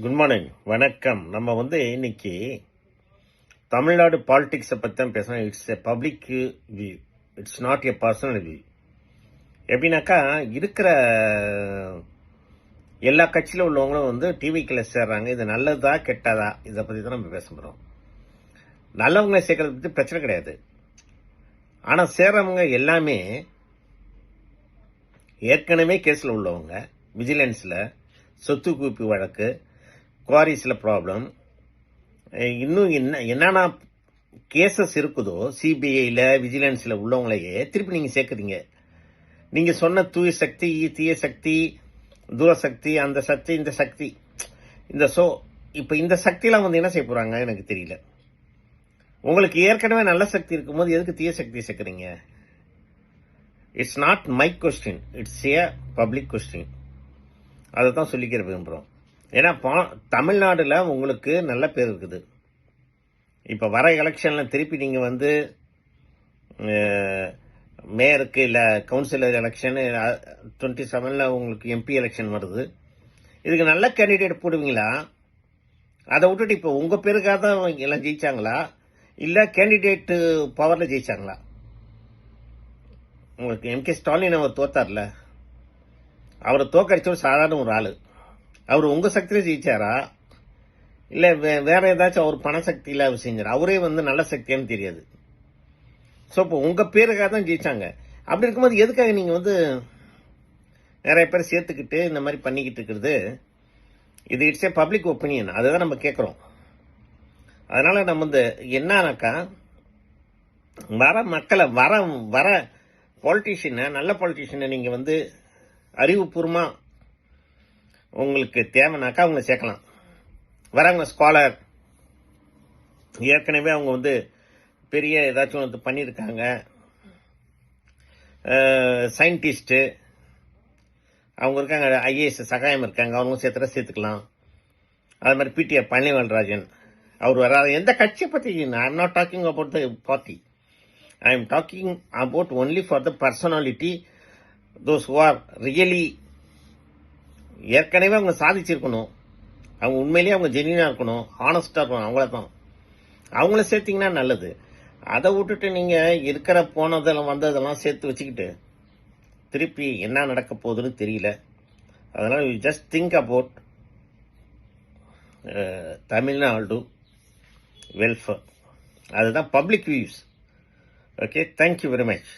Good morning, வணக்கம். நம்ம இன்னைக்கு தமிழ்நாடு பாலிடிக்ஸை பற்றி தான் பேசணும். It's a public view, it's not a personal view. எப்படின்னாக்கா, இருக்கிற எல்லா கட்சியில் உள்ளவங்களும் டிவிக்குள்ள சேர்றாங்க. இது நல்லதா கெட்டதா, இதை பற்றி தான் நம்ம பேச போகிறோம். நல்லவங்களை சேர்க்கறத பற்றி பிரச்சனை கிடையாது. ஆனால் சேர்றவங்க எல்லாமே ஏற்கனவே கேஸில் உள்ளவங்க, விஜிலன்ஸில் சொத்து குவிப்பு வழக்கு, குவாரிஸில் ப்ராப்ளம், இன்னும் என்னென்ன கேசஸ் இருக்குதோ சிபிஐயில் விஜிலன்ஸில் உள்ளவங்களையே திருப்பி நீங்கள் சேர்க்குறீங்க. நீங்கள் சொன்ன தூய சக்தி, தீய சக்தி, தூரசக்தி, அந்த சக்தி, இந்த சக்தி, இப்போ இந்த சக்தியெல்லாம் என்ன செய்ய போகிறாங்க எனக்கு தெரியல. உங்களுக்கு ஏற்கனவே நல்ல சக்தி இருக்கும்போது எதுக்கு தீய சக்தி சேர்க்குறீங்க? It's not my question, it's a public question. அதை தான் சொல்லிக்கிற விரும்புகிறோம். ஏன்னா தமிழ்நாடுல உங்களுக்கு நல்ல பேர் இருக்குது. இப்போ வர எலெக்ஷனில் திருப்பி நீங்கள் மேயருக்கு இல்லை கவுன்சிலர் எலெக்ஷன் 27 உங்களுக்கு எம்பி எலெக்ஷன் வருது. இதுக்கு நல்ல கேண்டிடேட் போடுவீங்களா? அதை விட்டுட்டு இப்போ உங்கள் பேருக்காக தான் எல்லாம் ஜெயிச்சாங்களா, இல்லை கேண்டிடேட்டு பவரில் ஜெயிச்சாங்களா? உங்களுக்கு எம்.கே. ஸ்டாலின் அவர் தோத்தார்ல, அவரை தோக்கடிச்சவர் சாதாரண ஒரு ஆள். அவர் உங்கள் சக்தியில ஜெயிச்சாரா, இல்லை வேற ஏதாச்சும் அவர் பண சக்தியில் அவர் செஞ்சார்? அவரே நல்ல சக்தியான்னு தெரியாது. ஸோ இப்போ உங்கள் பேருக்காக தான் ஜெயிச்சாங்க. அப்படி இருக்கும்போது எதுக்காக நீங்கள் நிறைய பேர் சேர்த்துக்கிட்டு இந்த மாதிரி பண்ணிக்கிட்டு இருக்கிறது? இது இட்ஸ் ஏ பப்ளிக் ஒப்பீனியன், அதுதான் நம்ம கேட்குறோம். அதனால நம்ம என்னன்னாக்கா, வர மக்களை வர பாலிட்டிஷியனை, நல்ல பாலிட்டிஷியனை நீங்கள் அறிவுபூர்வமாக உங்களுக்கு தேவைனாக்கா அவங்க சேர்க்கலாம். வரவங்க ஸ்காலர், ஏற்கனவே அவங்க பெரிய ஏதாச்சும் பண்ணியிருக்காங்க, சயின்டிஸ்ட்டு அவங்க இருக்காங்க, ஐஏஎஸ் சகாயம் இருக்காங்க, அவங்க சேர்த்துக்கலாம். அது மாதிரி பிடிஆர் பழனிவேல்ராஜன் அவர் வராது. எந்த கட்சியை பற்றி I am not talking about the party, I am talking about only for the personality, those who are really ஏற்கனவே அவங்க சாதிச்சிருக்கணும், அவங்க உண்மையிலேயே அவங்க ஜெனியூனாக இருக்கணும், ஹானஸ்டாக இருக்கணும். அவங்கள சேர்த்திங்கன்னா நல்லது. அதை விட்டுட்டு நீங்கள் இருக்கிற போனதெல்லாம் வந்ததெல்லாம் சேர்த்து வச்சுக்கிட்டு திருப்பி என்ன நடக்க போகுதுன்னு தெரியல. அதனால் you just think about Tamil Nadu welfare. அதுதான் public views. Okay, thank you very much.